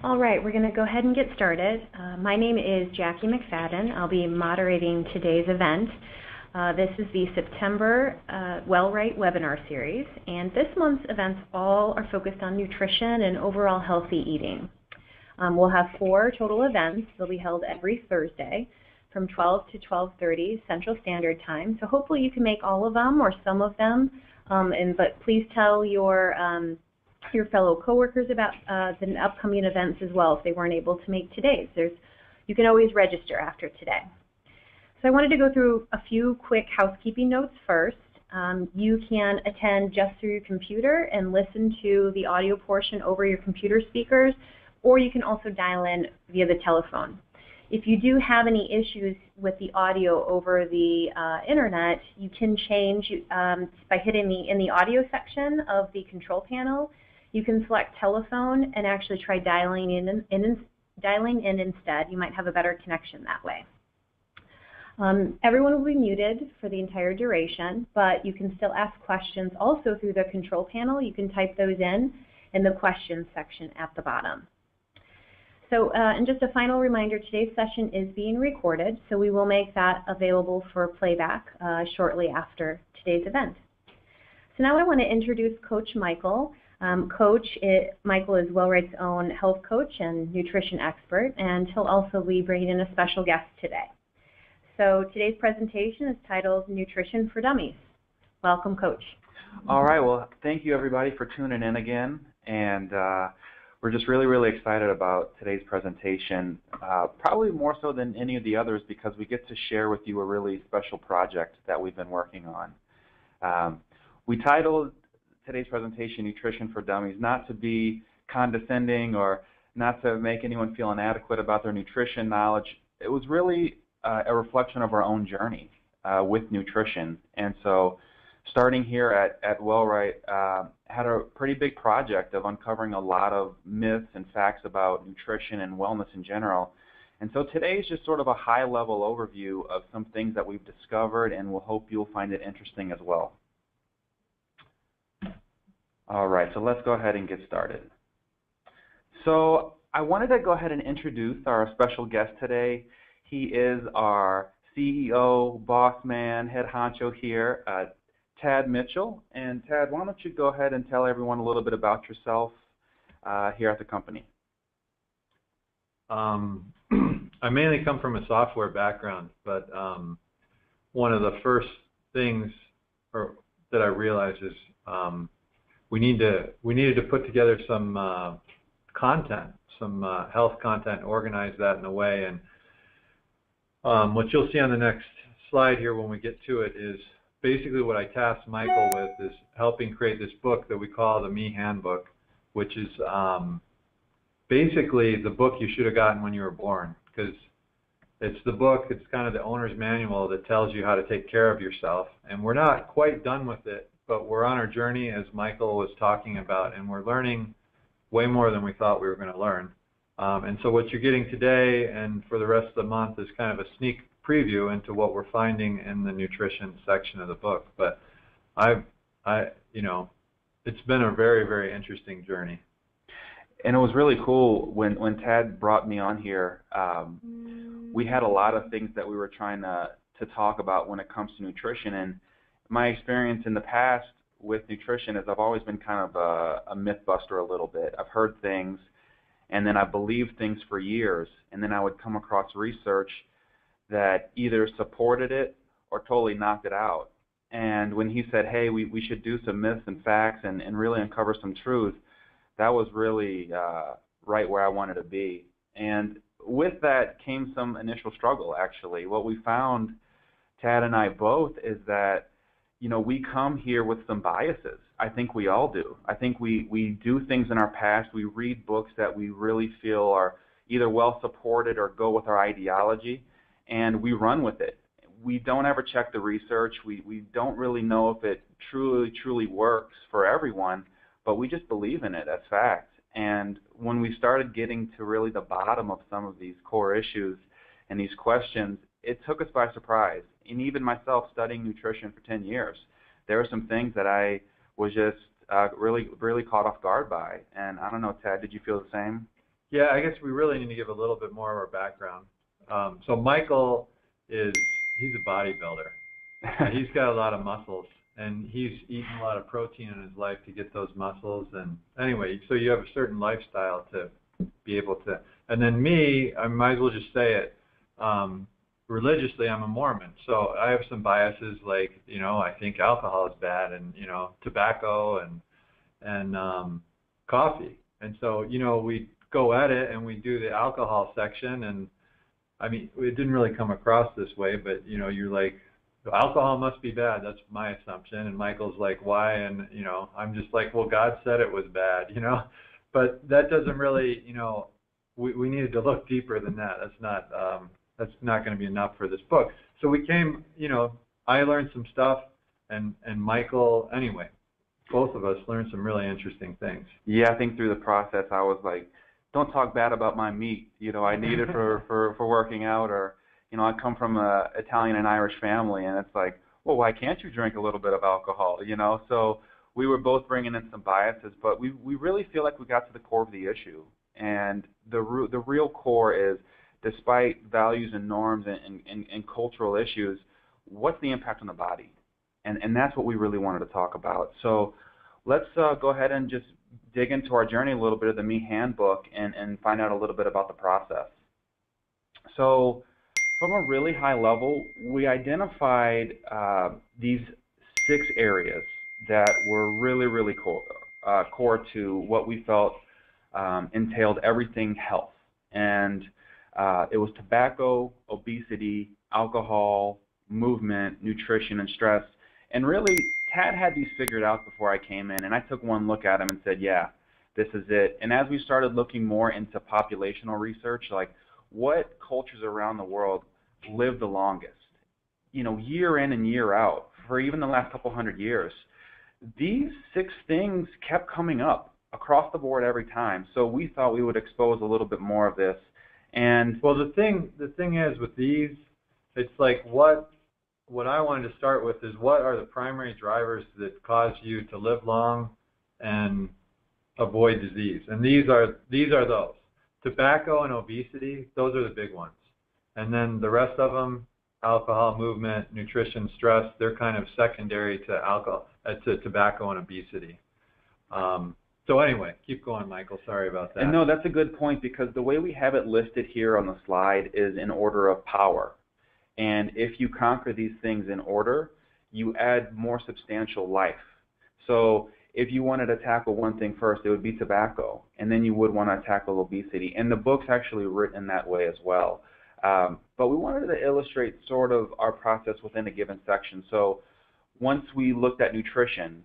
All right, we're going to go ahead and get started. My name is Jackie McFadden. I'll be moderating today's event. This is the September WellRight webinar series, and this month's events all are focused on nutrition and overall healthy eating. We'll have 4 total events. They'll be held every Thursday from 12 to 12:30 Central Standard Time. So hopefully you can make all of them or some of them, but please tell your fellow coworkers about the upcoming events as well if they weren't able to make today's. You can always register after today. So I wanted to go through a few quick housekeeping notes first. You can attend just through your computer and listen to the audio portion over your computer speakers, or you can also dial in via the telephone. If you do have any issues with the audio over the internet, you can change by hitting in the audio section of the control panel. You can select telephone and actually try dialing in instead. You might have a better connection that way. Everyone will be muted for the entire duration, but you can still ask questions also through the control panel. You can type those in the questions section at the bottom. So, and just a final reminder, today's session is being recorded, so we will make that available for playback shortly after today's event. So now I want to introduce Coach Michael. Michael is WellRight's own health coach and nutrition expert, and he'll also be bringing in a special guest today. So today's presentation is titled Nutrition for Dummies. Welcome, Coach. All right, well, thank you everybody for tuning in again, and we're just really excited about today's presentation, probably more so than any of the others because we get to share with you a really special project that we've been working on. We titled today's presentation Nutrition for Dummies, not to be condescending or not to make anyone feel inadequate about their nutrition knowledge. It was really a reflection of our own journey with nutrition. And so starting here at WellRight, had a pretty big project of uncovering a lot of myths and facts about nutrition and wellness in general. And so today is just sort of a high-level overview of some things that we've discovered, and we'll hope you'll find it interesting as well. All right, so let's go ahead and get started. So I wanted to go ahead and introduce our special guest today. He is our CEO, boss man, head honcho here, Tad Mitchell. And Tad, why don't you go ahead and tell everyone a little bit about yourself here at the company? I mainly come from a software background, but one of the first things that I realized is we needed to put together some content, some health content, organize that in a way. And what you'll see on the next slide here when we get to it is basically what I tasked Michael with is helping create this book that we call the Me Handbook, which is basically the book you should have gotten when you were born, because it's the book, it's kind of the owner's manual that tells you how to take care of yourself. And we're not quite done with it, but we're on our journey, as Michael was talking about, and we're learning way more than we thought we were going to learn. And so what you're getting today and for the rest of the month is kind of a sneak preview into what we're finding in the nutrition section of the book. But it's been a very interesting journey. And it was really cool when Tad brought me on here. We had a lot of things that we were trying to talk about when it comes to nutrition. And my experience in the past with nutrition is I've always been kind of a myth buster a little bit. I've heard things, and then I believed things for years, and then I would come across research that either supported it or totally knocked it out. And when he said, hey, we should do some myths and facts and really uncover some truth, that was really right where I wanted to be. And with that came some initial struggle, actually. What we found, Tad and I both, is that we come here with some biases. I think we all do. I think we do things in our past. We read books that we really feel are either well supported or go with our ideology, and we run with it. We don't ever check the research. We don't really know if it truly works for everyone, but we just believe in it as fact. And when we started getting to really the bottom of some of these core issues and these questions, it took us by surprise. And even myself, studying nutrition for 10 years, there were some things that I was just really caught off guard by. And I don't know, Tad, did you feel the same? Yeah, I guess we really need to give a little bit more of our background. So Michael he's a bodybuilder. He's got a lot of muscles, and he's eaten a lot of protein in his life to get those muscles. And anyway, so you have a certain lifestyle to be able to. And then me, I might as well just say it. Religiously, I'm a Mormon, so I have some biases. Like, I think alcohol is bad, and tobacco and coffee. And so, we go at it and we do the alcohol section, and I mean, it didn't really come across this way, but you're like, alcohol must be bad. That's my assumption. And Michael's like, why? And I'm just like, well, God said it was bad, but that doesn't really, we needed to look deeper than that. That's not going to be enough for this book. So we came, I learned some stuff, and Michael, anyway, both of us learned some really interesting things. Yeah, I think through the process I was like, don't talk bad about my meat. I need it for working out, or I come from a Italian and Irish family, and it's like, well, why can't you drink a little bit of alcohol? So we were both bringing in some biases, but we really feel like we got to the core of the issue, and the real core is, despite values and norms and cultural issues, what's the impact on the body? And that's what we really wanted to talk about. So let's go ahead and just dig into our journey a little bit of the Me Handbook and find out a little bit about the process. So from a really high level, we identified these 6 areas that were really, really core to what we felt entailed everything health. And it was tobacco, obesity, alcohol, movement, nutrition, and stress. And really, Tad had these figured out before I came in, and I took one look at them and said, yeah, this is it. And as we started looking more into populational research, like what cultures around the world live the longest, year in and year out, for even the last couple hundred years, these 6 things kept coming up across the board every time. So we thought we would expose a little bit more of this. And well, the thing is with these, it's like what I wanted to start with is, what are the primary drivers that cause you to live long and avoid disease? And these are those. Tobacco and obesity, those are the big ones. And then the rest of them, alcohol, movement, nutrition, stress, they're kind of secondary to alcohol, to tobacco and obesity. So anyway, keep going, Michael. Sorry about that. And no, that's a good point, because the way we have it listed here on the slide is in order of power. And if you conquer these things in order, you add more substantial life. So if you wanted to tackle one thing first, it would be tobacco, and then you would want to tackle obesity. And the book's actually written that way as well. But we wanted to illustrate sort of our process within a given section. So once we looked at nutrition,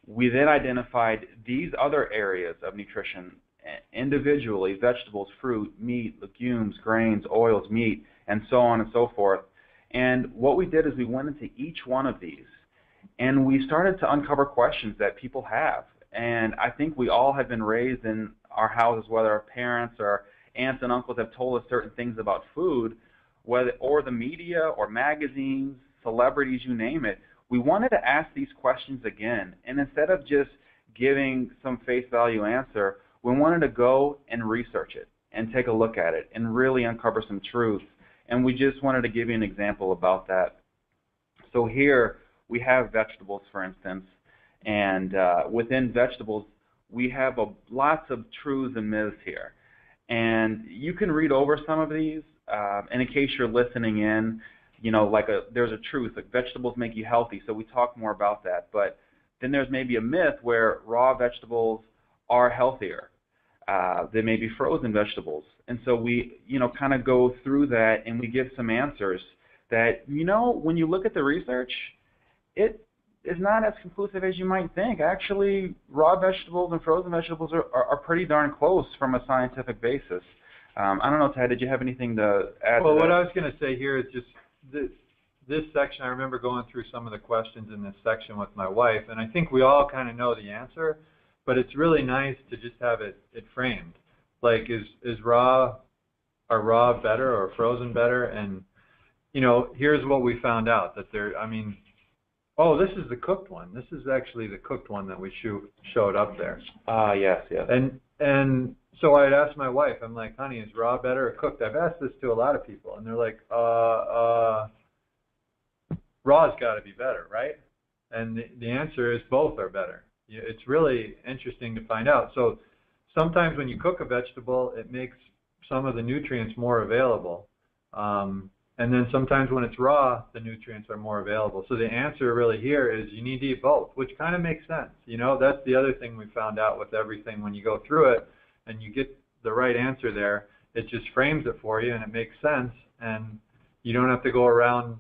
we then identified these other areas of nutrition individually: vegetables, fruit, meat, legumes, grains, oils, meat, and so on and so forth. And what we did is we went into each one of these, and we started to uncover questions that people have. And I think we all have been raised in our houses, whether our parents or aunts and uncles have told us certain things about food, or the media or magazines, celebrities, you name it. We wanted to ask these questions again, and instead of just giving some face value answer, we wanted to go and research it and take a look at it and really uncover some truth. And we just wanted to give you an example about that. So here we have vegetables, for instance, and within vegetables we have lots of truths and myths here. And you can read over some of these, and in case you're listening in, there's a truth, like vegetables make you healthy, so we talk more about that. But then there's maybe a myth where raw vegetables are healthier than maybe frozen vegetables. And so we, kind of go through that, and we give some answers that, when you look at the research, it is not as conclusive as you might think. Actually, raw vegetables and frozen vegetables are pretty darn close from a scientific basis. I don't know, Ted, did you have anything to add to that? Well, what I was going to say here is just this section. I remember going through some of the questions in this section with my wife, and I think we all kind of know the answer, but it's really nice to just have it framed. Like, are raw better or frozen better? And, here's what we found out, that oh, this is the cooked one. This is actually the cooked one that we showed up there. Yes. And So I'd ask my wife, I'm like, honey, is raw better or cooked? I've asked this to a lot of people, and they're like, raw's got to be better, right? And the answer is both are better. It's really interesting to find out. So sometimes when you cook a vegetable, it makes some of the nutrients more available. And then sometimes when it's raw, the nutrients are more available. So the answer really here is you need to eat both, which kind of makes sense. You know, that's the other thing we found out with everything. When you go through it and you get the right answer there, it just frames it for you and it makes sense. And you don't have to go around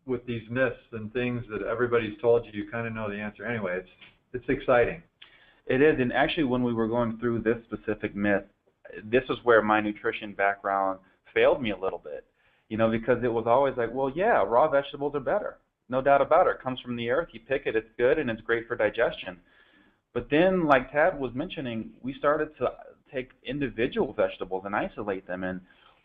with these myths and things that everybody's told you. You kind of know the answer anyway. It's exciting. It is, and actually when we were going through this specific myth, this is where my nutrition background failed me a little bit. You know, because it was always like, well, yeah, raw vegetables are better. No doubt about it. It comes from the earth. You pick it, it's good, and it's great for digestion. But then, like Tad was mentioning, we started to take individual vegetables and isolate them. And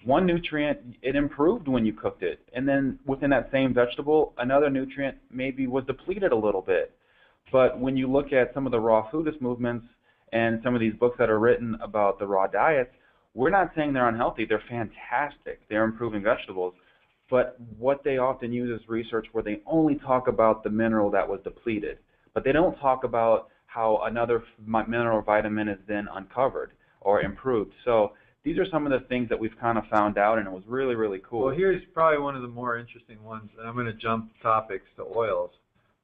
one nutrient, it improved when you cooked it. And then within that same vegetable, another nutrient maybe was depleted a little bit. But when you look at some of the raw foodist movements and some of these books that are written about the raw diets, we're not saying they're unhealthy. They're fantastic. They're improving vegetables. But what they often use is research where they only talk about the mineral that was depleted. But they don't talk about how another mineral or vitamin is then uncovered or improved. So these are some of the things that we've kind of found out, and it was really, really cool. Well, here's probably one of the more interesting ones, and I'm going to jump topics to oils.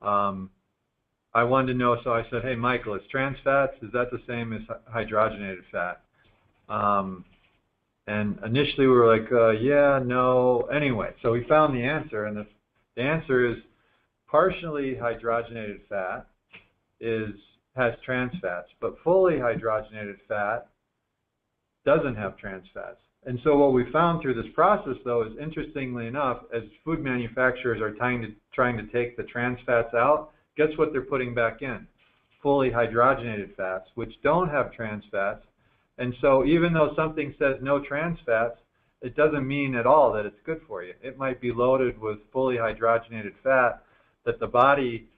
I wanted to know, so I said, hey, Michael, is trans fats, is that the same as hydrogenated fat? And initially we were like, yeah, no. Anyway, so we found the answer, and the answer is partially hydrogenated fat has trans fats, but fully hydrogenated fat doesn't have trans fats. And so what we found through this process, though, is interestingly enough, as food manufacturers are trying to take the trans fats out, guess what they're putting back in? Fully hydrogenated fats, which don't have trans fats. And so even though something says no trans fats, it doesn't mean at all that it's good for you. It might be loaded with fully hydrogenated fat that the body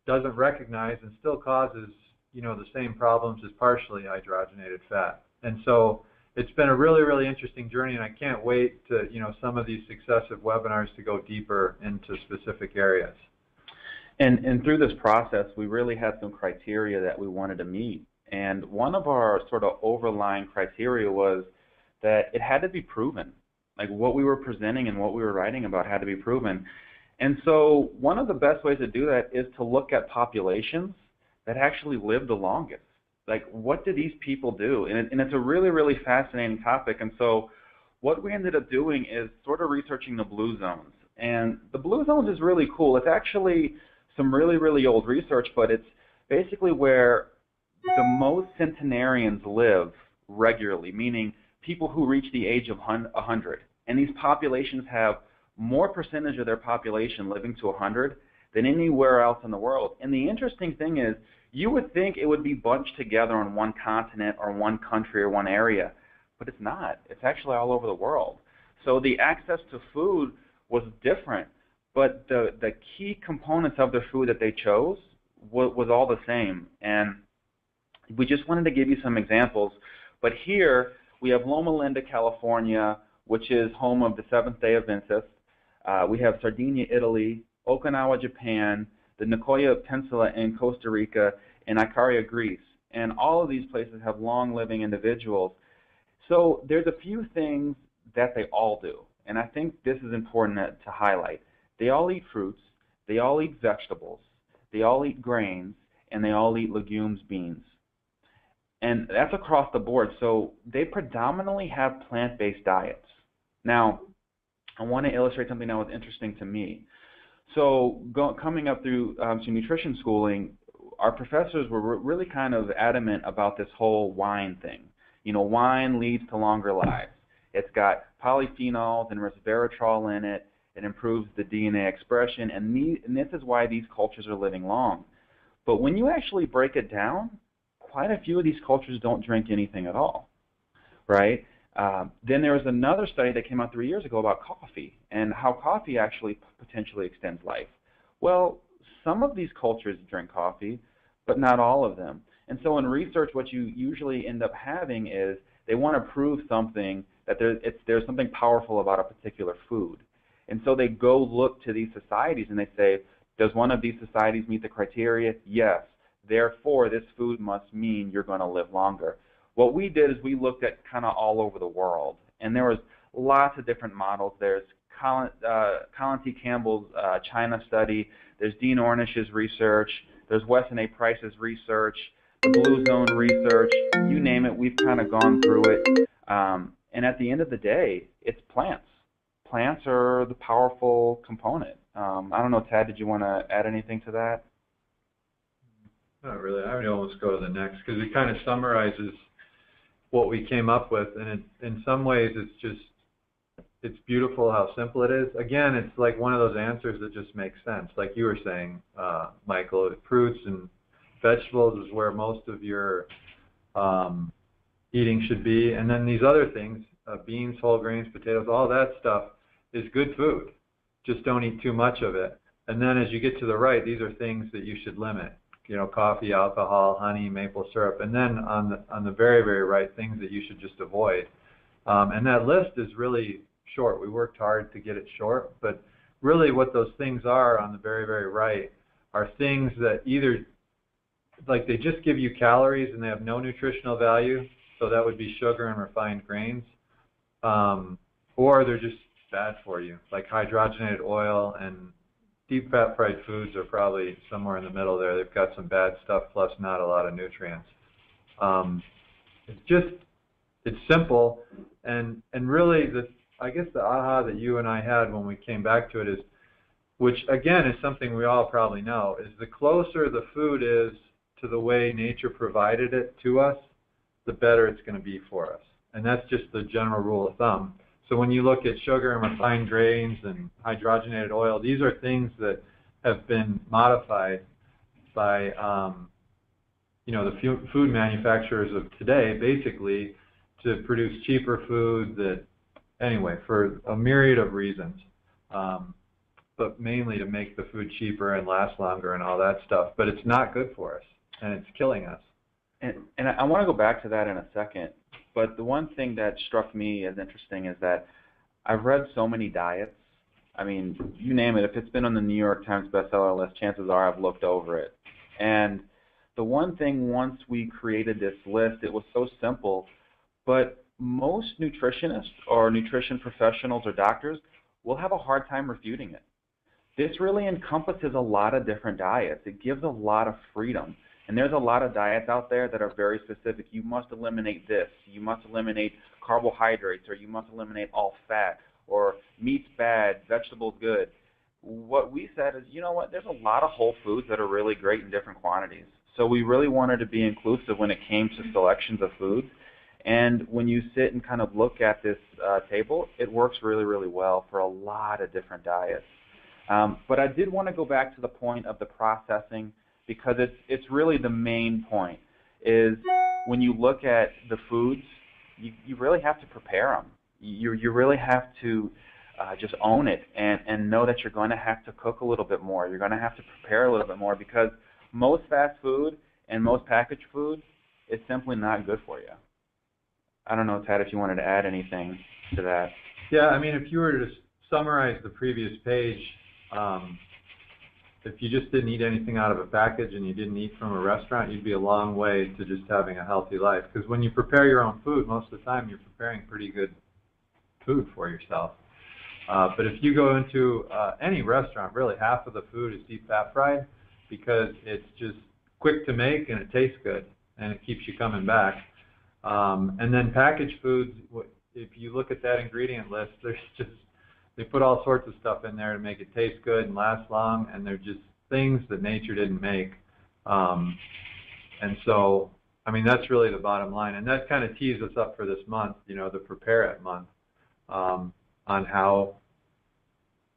doesn't recognize and still causes, you know, the same problems as partially hydrogenated fat. And so it's been a really, really interesting journey, and I can't wait to, you know, some of these successive webinars to go deeper into specific areas. And through this process, we really had some criteria that we wanted to meet. And one of our sort of overlying criteria was that it had to be proven. Like what we were presenting and what we were writing about had to be proven. And so one of the best ways to do that is to look at populations that actually live the longest. Like, what do these people do? And it's a really, really fascinating topic. And so what we ended up doing is sort of researching the blue zones. And the blue zones is really cool. It's actually some really, really old research, but it's basically where the most centenarians live regularly, meaning people who reach the age of 100. And these populations have more percentage of their population living to 100 than anywhere else in the world. And the interesting thing is, you would think it would be bunched together on one continent or one country or one area, but it's not. It's actually all over the world. So the access to food was different, but the key components of the food that they chose was all the same. And we just wanted to give you some examples. But here we have Loma Linda, California, which is home of the Seventh-day Adventists. We have Sardinia, Italy, Okinawa, Japan, the Nicoya Peninsula in Costa Rica, and Icaria, Greece. And all of these places have long-living individuals. So there's a few things that they all do, and I think this is important to highlight. They all eat fruits, they all eat vegetables, they all eat grains, and they all eat legumes, beans. And that's across the board. So they predominantly have plant-based diets. Now, I want to illustrate something that was interesting to me. So coming up through some nutrition schooling, our professors were really kind of adamant about this whole wine thing. You know, wine leads to longer lives. It's got polyphenols and resveratrol in it. It improves the DNA expression, and this is why these cultures are living long. But when you actually break it down, quite a few of these cultures don't drink anything at all, right? Then there was another study that came out 3 years ago about coffee and how coffee actually potentially extends life. Well, some of these cultures drink coffee, but not all of them. And so in research, what you usually end up having is they want to prove something, that there's something powerful about a particular food. And so they go look to these societies and they say, does one of these societies meet the criteria? Yes. Therefore, this food must mean you're going to live longer. What we did is we looked at kind of all over the world, and there was lots of different models. There's Colin T. Campbell's China study. There's Dean Ornish's research. There's Weston A. Price's research, the Blue Zone research. You name it, we've kind of gone through it. And at the end of the day, it's plants. Plants are the powerful component. I don't know, Tad, did you want to add anything to that? Not really. I would almost go to the next because it kind of summarizes what we came up with, and in some ways it's beautiful how simple it is. Again, it's like one of those answers that just makes sense. Like you were saying, Michael, fruits and vegetables is where most of your eating should be, and then these other things, beans, whole grains, potatoes, all that stuff is good food. Just don't eat too much of it. And then as you get to the right, these are things that you should limit. You know, coffee, alcohol, honey, maple syrup, and then on the very, very right, things that you should just avoid. And that list is really short. We worked hard to get it short, but really what those things are on the very, very right are things that either, like they just give you calories and they have no nutritional value, so that would be sugar and refined grains, or they're just bad for you, like hydrogenated oil and deep fat fried foods are probably somewhere in the middle there. They've got some bad stuff plus not a lot of nutrients. It's simple, and really I guess the aha that you and I had when we came back to it is, which again is something we all probably know, is the closer the food is to the way nature provided it to us, the better it's going to be for us. And that's just the general rule of thumb. So when you look at sugar and refined grains and hydrogenated oil, these are things that have been modified by the food manufacturers of today, basically to produce cheaper food that, anyway, for a myriad of reasons, but mainly to make the food cheaper and last longer and all that stuff. But it's not good for us, and it's killing us. And I want to go back to that in a second. But the one thing that struck me as interesting is that I've read so many diets. I mean, you name it. If it's been on the New York Times bestseller list, chances are I've looked over it. And the one thing, once we created this list, it was so simple, but most nutritionists or nutrition professionals or doctors will have a hard time refuting it. This really encompasses a lot of different diets. It gives a lot of freedom. And there's a lot of diets out there that are very specific. You must eliminate this. You must eliminate carbohydrates, or you must eliminate all fat, or meat's bad, vegetables good. What we said is, you know what, there's a lot of whole foods that are really great in different quantities. So we really wanted to be inclusive when it came to selections of foods. And when you sit and kind of look at this table, it works really, really well for a lot of different diets. But I did want to go back to the point of the processing, because it's really the main point, is when you look at the foods, you really have to prepare them. You really have to just own it and know that you're going to have to cook a little bit more. You're going to have to prepare a little bit more, because most fast food and most packaged food is simply not good for you. I don't know, Tad, if you wanted to add anything to that. Yeah, I mean, if you were to summarize the previous page, if you just didn't eat anything out of a package and you didn't eat from a restaurant, you'd be a long way to just having a healthy life. Because when you prepare your own food, most of the time you're preparing pretty good food for yourself. But if you go into any restaurant, really half of the food is deep fat fried, because it's just quick to make and it tastes good and it keeps you coming back. And then packaged foods, if you look at that ingredient list, they put all sorts of stuff in there to make it taste good and last long, and they're just things that nature didn't make. And so, I mean, that's really the bottom line. And that kind of tees us up for this month, the Prepare It month, on how,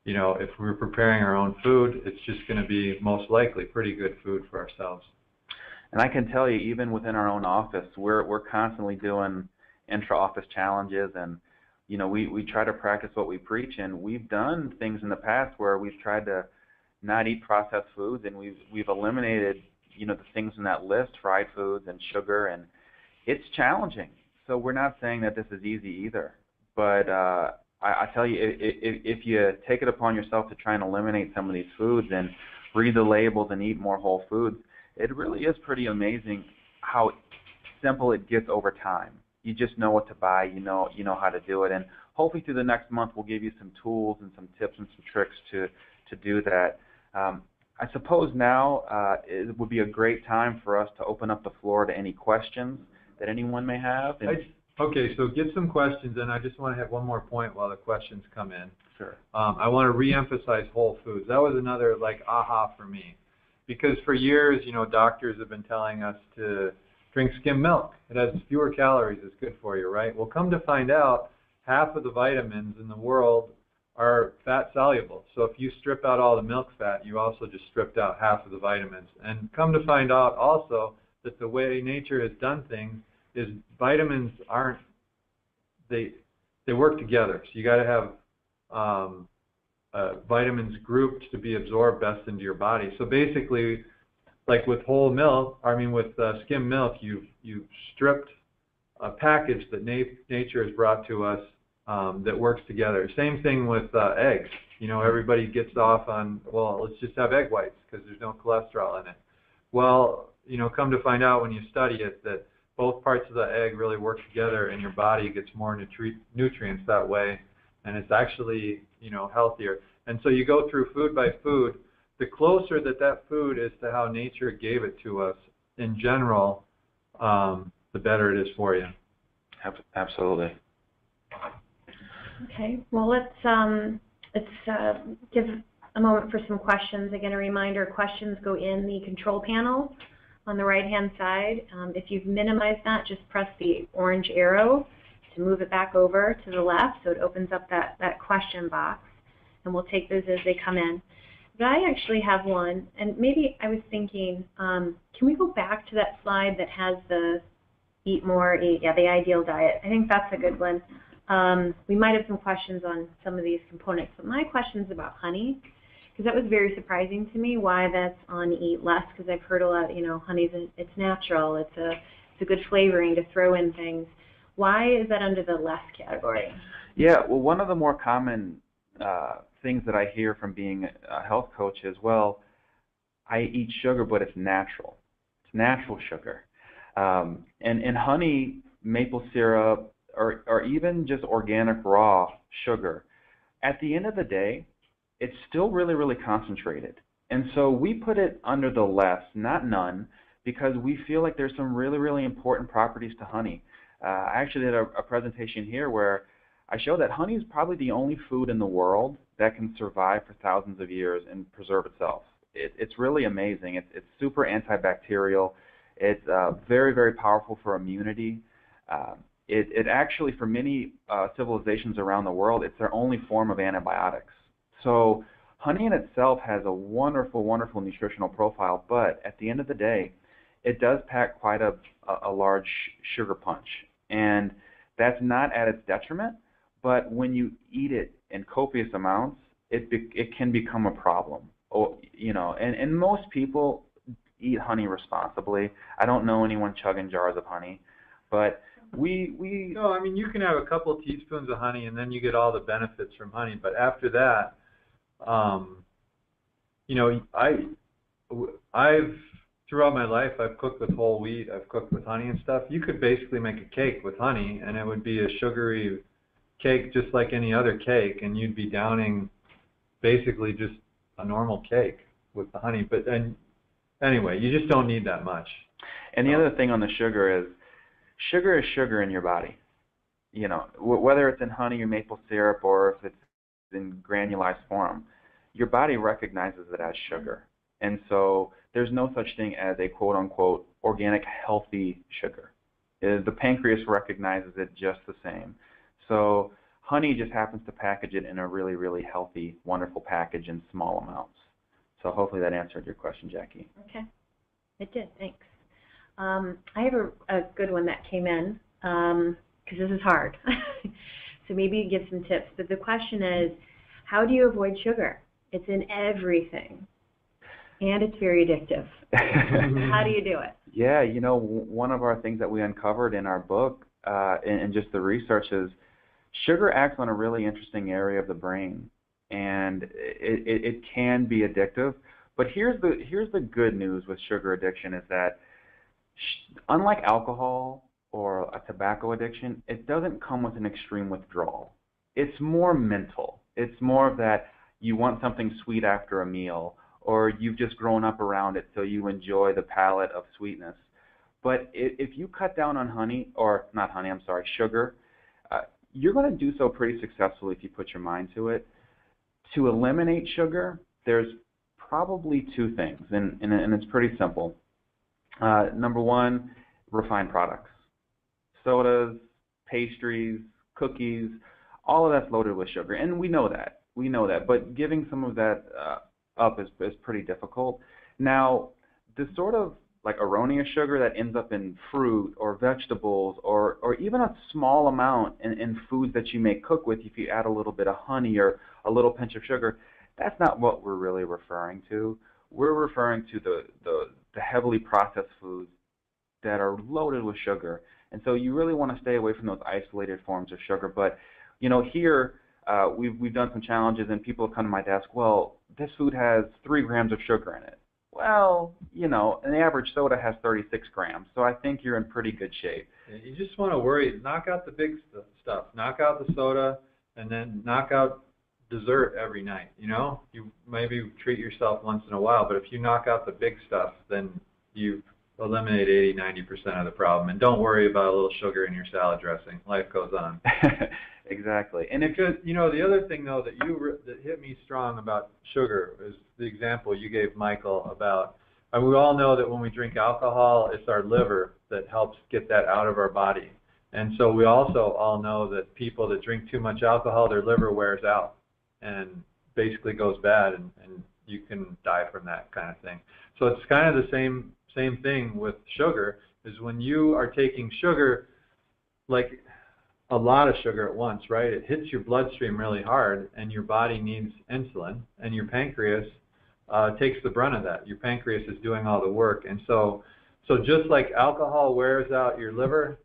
if we're preparing our own food, it's just going to be most likely pretty good food for ourselves. And I can tell you, even within our own office, we're constantly doing intra-office challenges, and we try to practice what we preach, and we've done things in the past where we've tried to not eat processed foods, and we've eliminated the things in that list, fried foods and sugar, and it's challenging. So we're not saying that this is easy either. But I tell you, if you take it upon yourself to try and eliminate some of these foods and read the labels and eat more whole foods, it really is pretty amazing how simple it gets over time. You just know what to buy, you know how to do it, and hopefully through the next month we'll give you some tools and some tips and some tricks to do that. I suppose now it would be a great time for us to open up the floor to any questions that anyone may have. Okay, so get some questions, and I just want to have one more point while the questions come in. Sure. I want to reemphasize whole foods. That was another aha for me, because for years, doctors have been telling us to drink skim milk. It has fewer calories. It's good for you, right? Well, come to find out, half of the vitamins in the world are fat soluble. So if you strip out all the milk fat, you also just stripped out half of the vitamins. And come to find out also that the way nature has done things is vitamins aren't, they work together. So you got to have vitamins grouped to be absorbed best into your body. So basically, like with whole milk, with skim milk, you've stripped a package that nature has brought to us that works together. Same thing with eggs. Everybody gets off on, well, let's just have egg whites because there's no cholesterol in it. Well, come to find out when you study it that both parts of the egg really work together and your body gets more nutrients that way, and it's actually, healthier. And so you go through food by food. The closer that food is to how nature gave it to us in general, the better it is for you. Absolutely. Okay, well, let's give a moment for some questions. Again, a reminder, questions go in the control panel on the right-hand side. If you've minimized that, just press the orange arrow to move it back over to the left so it opens up that question box, and we'll take those as they come in. But I actually have one, and maybe I was thinking, can we go back to that slide that has the eat more, the ideal diet? I think that's a good one. We might have some questions on some of these components, but my question's about honey, because that was very surprising to me why that's on eat less, because I've heard a lot, honey's it's natural, it's a good flavoring to throw in things. Why is that under the less category? Yeah, well, one of the more common things that I hear from being a health coach is, well, I eat sugar, but it's natural. It's natural sugar. And honey, maple syrup, or even just organic raw sugar, at the end of the day, it's still really, really concentrated. And so we put it under the less, not none, because we feel like there's some really, really important properties to honey. I actually did a presentation here where I showed that honey is probably the only food in the world that can survive for thousands of years and preserve itself. It's really amazing. It's super antibacterial. It's very, very powerful for immunity. It actually, for many civilizations around the world, it's their only form of antibiotics. So honey in itself has a wonderful, wonderful nutritional profile, but at the end of the day, it does pack quite a large sugar punch. And that's not at its detriment, but when you eat it in copious amounts, it can become a problem. And most people eat honey responsibly. I don't know anyone chugging jars of honey, but we No, you can have a couple teaspoons of honey and then you get all the benefits from honey, but after that, I've throughout my life, I've cooked with whole wheat, I've cooked with honey and stuff. You could basically make a cake with honey, and it would be a sugary cake just like any other cake, and you'd be downing basically just a normal cake with the honey. But anyway, you just don't need that much. And the other thing on the sugar is sugar in your body. Whether it's in honey or maple syrup or if it's in granulized form, your body recognizes it as sugar. And so there's no such thing as a quote-unquote organic healthy sugar. The pancreas recognizes it just the same. So honey just happens to package it in a really, really healthy, wonderful package in small amounts. So hopefully that answered your question, Jackie. Okay. It did. Thanks. I have a good one that came in, because this is hard. So maybe you give some tips. But the question is, how do you avoid sugar? It's in everything. And it's very addictive. How do you do it? Yeah, one of our things that we uncovered in our book and just the research is sugar acts on a really interesting area of the brain, and it can be addictive. But here's the good news with sugar addiction is that unlike alcohol or a tobacco addiction, it doesn't come with an extreme withdrawal. It's more mental. It's more of that you want something sweet after a meal, or you've just grown up around it so you enjoy the palate of sweetness. But if you cut down on sugar, you're going to do so pretty successfully if you put your mind to it. To eliminate sugar, there's probably two things, and it's pretty simple. Number one, refined products. Sodas, pastries, cookies, all of that's loaded with sugar, and we know that. But giving some of that up is pretty difficult. Now, the sort of like erroneous sugar that ends up in fruit or vegetables or even a small amount in foods that you may cook with, if you add a little bit of honey or a little pinch of sugar, that's not what we're really referring to. We're referring to the heavily processed foods that are loaded with sugar. And so you really want to stay away from those isolated forms of sugar. But, here we've done some challenges and people have come to my desk, well, this food has 3 grams of sugar in it. Well, an average soda has 36 grams, so I think you're in pretty good shape. You just want to knock out the big stuff. Knock out the soda, and then knock out dessert every night, You maybe treat yourself once in a while, but if you knock out the big stuff, then you've eliminated 80-90% of the problem. And don't worry about a little sugar in your salad dressing. Life goes on. Exactly. And because, the other thing, though, that hit me strong about sugar is the example you gave Michael about, and we all know that when we drink alcohol, it's our liver that helps get that out of our body. And so we also all know that people that drink too much alcohol, their liver wears out and basically goes bad, and you can die from that kind of thing. So it's kind of the same thing with sugar, is when you are taking sugar, like a lot of sugar at once, right? It hits your bloodstream really hard, and your body needs insulin, and your pancreas takes the brunt of that. Your pancreas is doing all the work. And so just like alcohol wears out your liver,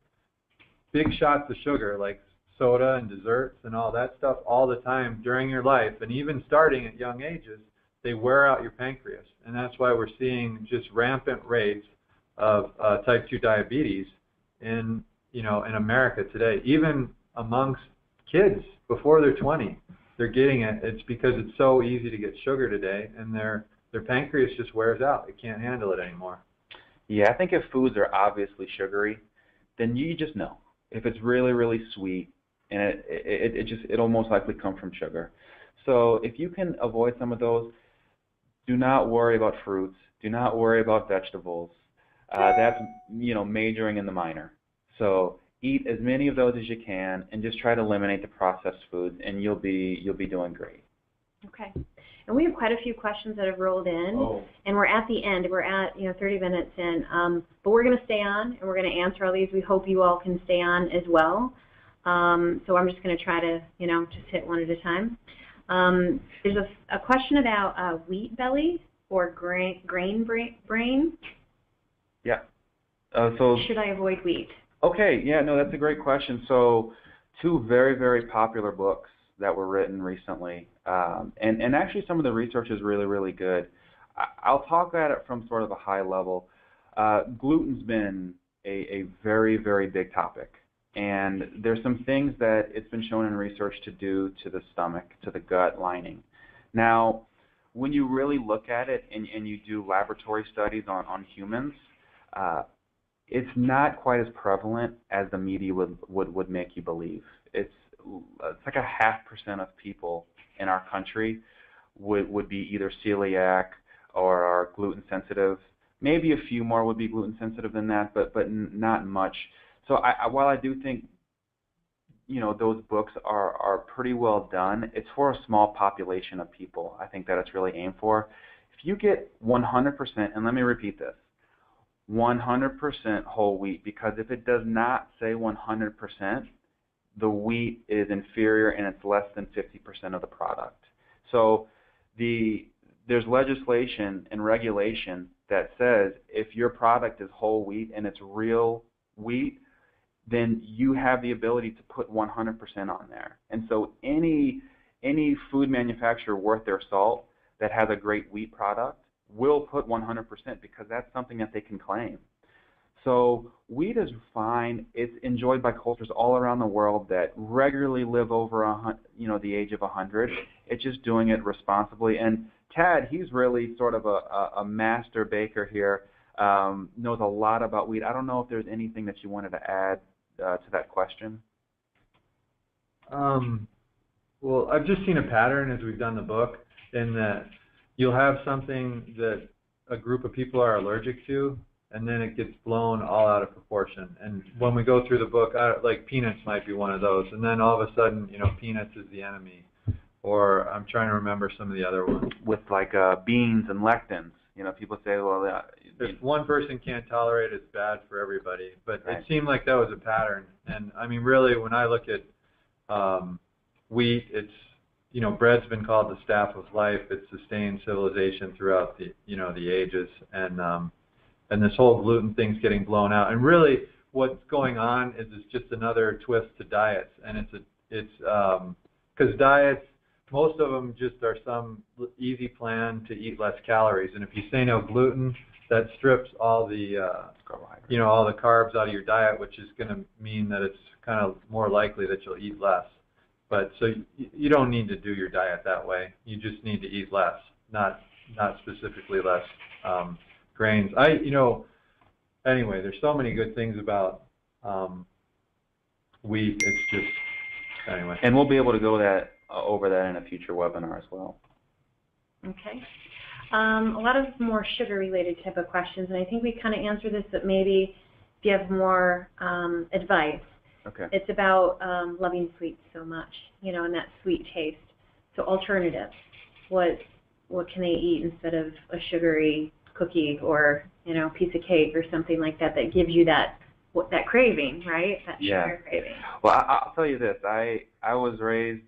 big shots of sugar like soda and desserts and all that stuff all the time during your life, and even starting at young ages, they wear out your pancreas. And that's why we're seeing just rampant rates of type 2 diabetes in America today. Even amongst kids before they're 20, they're getting it. It's because it's so easy to get sugar today, and their pancreas just wears out. It can't handle it anymore. Yeah, I think if foods are obviously sugary, then you just know. If it's really, really sweet, and it'll most likely come from sugar. So if you can avoid some of those, do not worry about fruits. Do not worry about vegetables. That's majoring in the minor. So eat as many of those as you can, and just try to eliminate the processed foods, and you'll be doing great. Okay. And we have quite a few questions that have rolled in, and we're at the end. We're at 30 minutes in, but we're going to stay on, and we're going to answer all these. We hope you all can stay on as well. So I'm just going to try to just hit one at a time. There's a question about wheat belly or grain brain. Yeah. Should I avoid wheat? Okay, yeah, no, that's a great question. So 2 very, very popular books that were written recently, and actually some of the research is really, really good. I'll talk at it from sort of a high level. Gluten's been a very, very big topic, and there's some things that it's been shown in research to do to the stomach, to the gut lining. Now, when you really look at it and you do laboratory studies on humans, it's not quite as prevalent as the media would make you believe. It's like 0.5% of people in our country would be either celiac or are gluten sensitive. Maybe a few more would be gluten sensitive than that, but not much. So while I do think those books are pretty well done, it's for a small population of people. I think that it's really aimed for. If you get 100%, and let me repeat this, 100% whole wheat, because if it does not say 100%, the wheat is inferior and it's less than 50% of the product. So the there's legislation and regulation that says if your product is whole wheat and it's real wheat, then you have the ability to put 100% on there. And so any food manufacturer worth their salt that has a great wheat product will put 100% because that's something that they can claim. So wheat is fine. It's enjoyed by cultures all around the world that regularly live over the age of 100. It's just doing it responsibly. And Tad, he's really sort of a master baker here, knows a lot about wheat. I don't know if there's anything that you wanted to add to that question. Well, I've just seen a pattern as we've done the book in that you'll have something that a group of people are allergic to, and then it gets blown all out of proportion. And when we go through the book, like peanuts might be one of those, and then all of a sudden, peanuts is the enemy. Or I'm trying to remember some of the other ones. With like beans and lectins, people say, well, if one person can't tolerate it, it's bad for everybody. But right. It seemed like that was a pattern. And I mean, really, when I look at wheat, it's bread's been called the staff of life. It sustained civilization throughout the ages, and this whole gluten thing's getting blown out. And really, what's going on is it's just another twist to diets, and it's because diets, most of them just are some easy plan to eat less calories. And if you say no gluten, that strips all the all the carbs out of your diet, which is going to mean that it's kind of more likely that you'll eat less. But so you don't need to do your diet that way. You just need to eat less, not specifically less grains. Anyway, there's so many good things about wheat. It's just anyway. And we'll be able to go over that in a future webinar as well. Okay. A lot of more sugar-related type of questions, and I think we kind of answered this, but maybe if you have more advice. Okay. It's about loving sweets so much, and that sweet taste. So alternatives. What can they eat instead of a sugary cookie or piece of cake or something like that gives you that craving, right? That sugar craving. Well, I'll tell you this. I was raised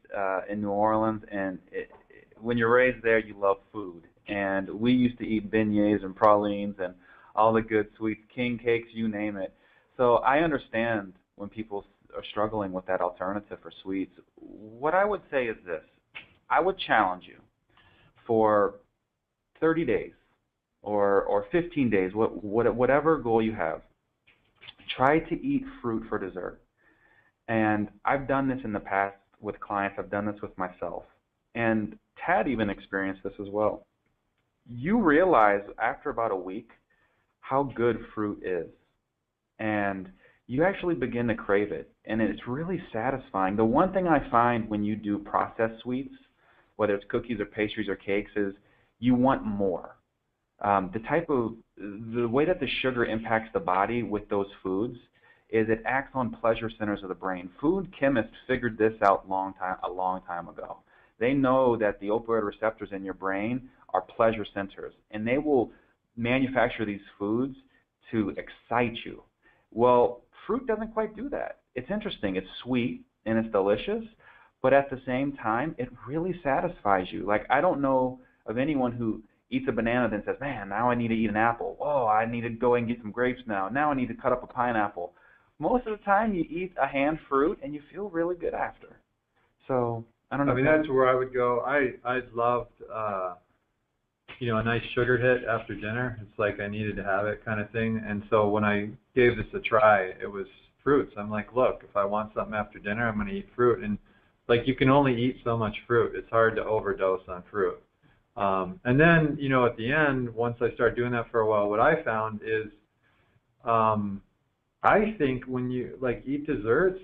in New Orleans, and when you're raised there, you love food. And we used to eat beignets and pralines and all the good sweets, king cakes, you name it. So I understand when people are struggling with that alternative for sweets. What I would say is this. I would challenge you for 30 days or 15 days, whatever goal you have, try to eat fruit for dessert. And I've done this in the past with clients. I've done this with myself. And Tad even experienced this as well. You realize after about a week how good fruit is. And you actually begin to crave it, and it's really satisfying. The one thing I find when you do processed sweets, whether it's cookies or pastries or cakes, is you want more. The way that the sugar impacts the body with those foods is it acts on pleasure centers of the brain. Food chemists figured this out a long time ago. They know that the opioid receptors in your brain are pleasure centers, and they will manufacture these foods to excite you. Well, fruit doesn't quite do that. It's interesting. It's sweet and it's delicious, but at the same time, it really satisfies you. Like, I don't know of anyone who eats a banana then says, man, now I need to eat an apple. Oh, I need to go and get some grapes now. Now I need to cut up a pineapple. Most of the time, you eat a hand fruit and you feel really good after. So, I don't know. I mean, that's where I would go. I loved, a nice sugar hit after dinner. It's like I needed to have it kind of thing. And so when I gave this a try, it was fruits. I'm like, look, if I want something after dinner, I'm going to eat fruit. And like, you can only eat so much fruit. It's hard to overdose on fruit. And then, at the end, once I started doing that for a while, what I found is, I think when you eat desserts,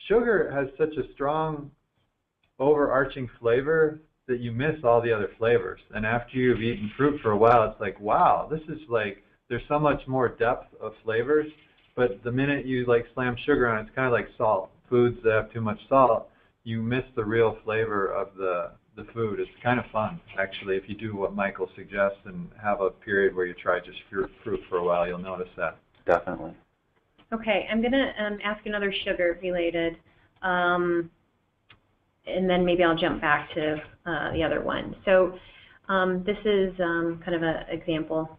sugar has such a strong overarching flavor that you miss all the other flavors. And after you've eaten fruit for a while, it's like, wow, this is there's so much more depth of flavors. But the minute you slam sugar on it, it's kind of like salt. Foods that have too much salt, you miss the real flavor of the food. It's kind of fun, actually, if you do what Michael suggests and have a period where you try just fruit for a while, you'll notice that. Definitely. Okay, I'm going to ask another sugar-related, and then maybe I'll jump back to the other one. So This is kind of an example.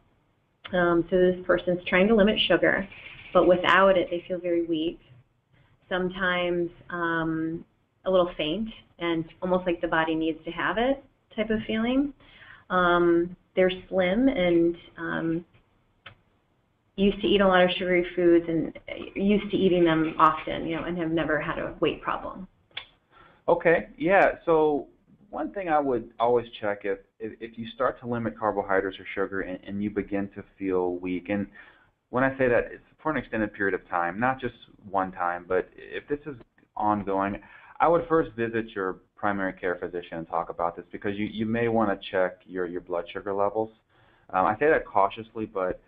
So this person's trying to limit sugar, but without it, they feel very weak. Sometimes a little faint, and almost like the body needs to have it type of feeling. They're slim and used to eat a lot of sugary foods and used to eating them often, and have never had a weight problem. Okay, yeah. So one thing I would always check if you start to limit carbohydrates or sugar and you begin to feel weak, and when I say that, it's for an extended period of time, not just one time, but if this is ongoing, I would first visit your primary care physician and talk about this, because you may want to check your blood sugar levels. I say that cautiously, but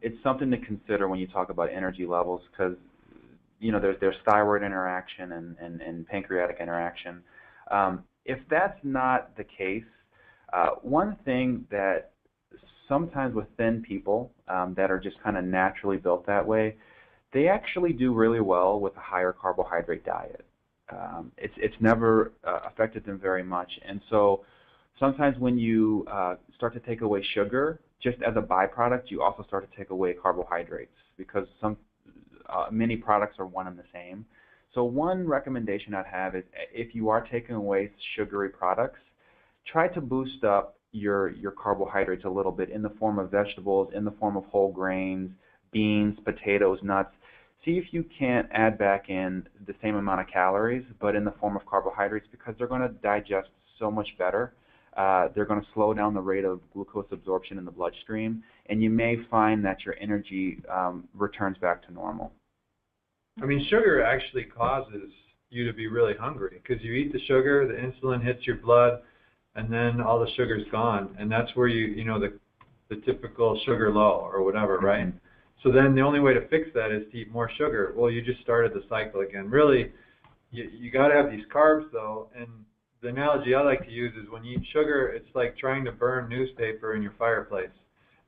it's something to consider when you talk about energy levels, because there's thyroid interaction and pancreatic interaction. If that's not the case, one thing that sometimes with thin people that are just kind of naturally built that way, they actually do really well with a higher carbohydrate diet. It's never affected them very much, and so sometimes when you start to take away sugar, just as a byproduct, you also start to take away carbohydrates, because many products are one and the same. So one recommendation I'd have is, if you are taking away sugary products, try to boost up your carbohydrates a little bit in the form of vegetables, in the form of whole grains, beans, potatoes, nuts. See if you can't add back in the same amount of calories, but in the form of carbohydrates, because they're going to digest so much better. They're going to slow down the rate of glucose absorption in the bloodstream, and you may find that your energy returns back to normal. I mean, sugar actually causes you to be really hungry, because you eat the sugar, the insulin hits your blood, and then all the sugar's gone, and that's where the typical sugar low or whatever, right? Mm-hmm. So then the only way to fix that is to eat more sugar. Well, you just started the cycle again. Really, you got to have these carbs, though, and the analogy I like to use is, when you eat sugar, it's like trying to burn newspaper in your fireplace.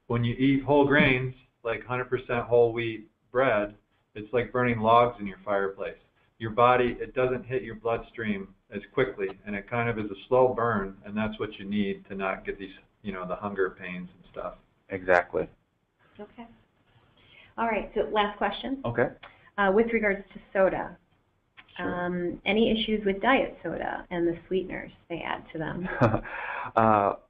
When you eat whole grains, like 100% whole wheat bread, it's like burning logs in your fireplace. Your body, it doesn't hit your bloodstream as quickly, and it kind of is a slow burn, and that's what you need to not get these, the hunger pains and stuff. Exactly. Okay. All right, so last question. Okay. With regards to soda, sure. Any issues with diet soda and the sweeteners they add to them?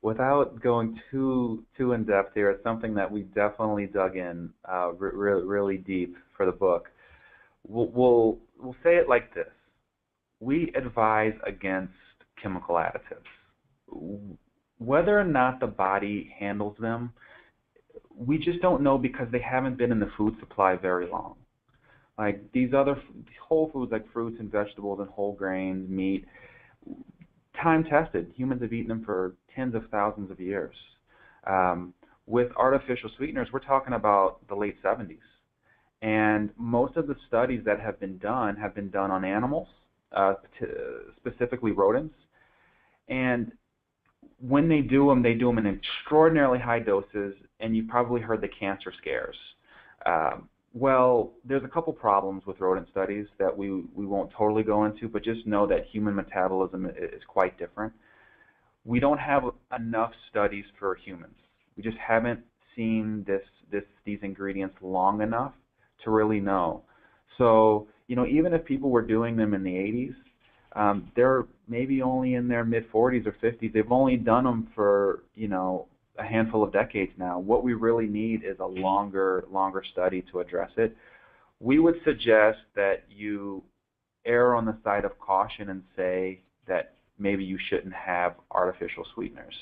Without going too in depth here, it's something that we definitely dug in really deep for the book. We'll say it like this: we advise against chemical additives. Whether or not the body handles them, we just don't know, because they haven't been in the food supply very long. Like these other whole foods, like fruits and vegetables and whole grains, meat, time tested. Humans have eaten them for tens of thousands of years. With artificial sweeteners, we're talking about the late 70s. And most of the studies that have been done on animals, specifically rodents. And when they do them in extraordinarily high doses, and you probably heard the cancer scares. Well, there's a couple problems with rodent studies that we won't totally go into, but just know that human metabolism is quite different. We don't have enough studies for humans. We just haven't seen these ingredients long enough to really know. So, even if people were doing them in the 80s, they're maybe only in their mid-40s or 50s. They've only done them for, a handful of decades now. What we really need is a longer study to address it. We would suggest that you err on the side of caution and say that maybe you shouldn't have artificial sweeteners,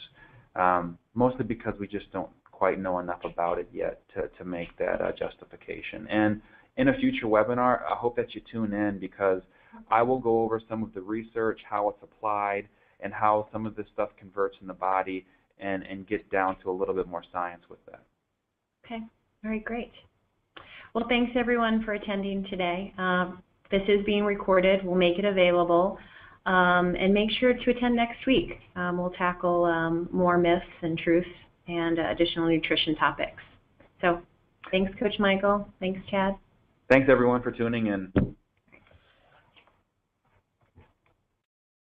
mostly because we just don't quite know enough about it yet to make that justification. And in a future webinar, I hope that you tune in, because I will go over some of the research, how it's applied, and how some of this stuff converts in the body, and get down to a little bit more science with that. Okay, very great. Well, thanks everyone for attending today. This is being recorded. We'll make it available. And make sure to attend next week. We'll tackle more myths and truths and additional nutrition topics. So thanks, Coach Michael. Thanks, Chad. Thanks everyone for tuning in.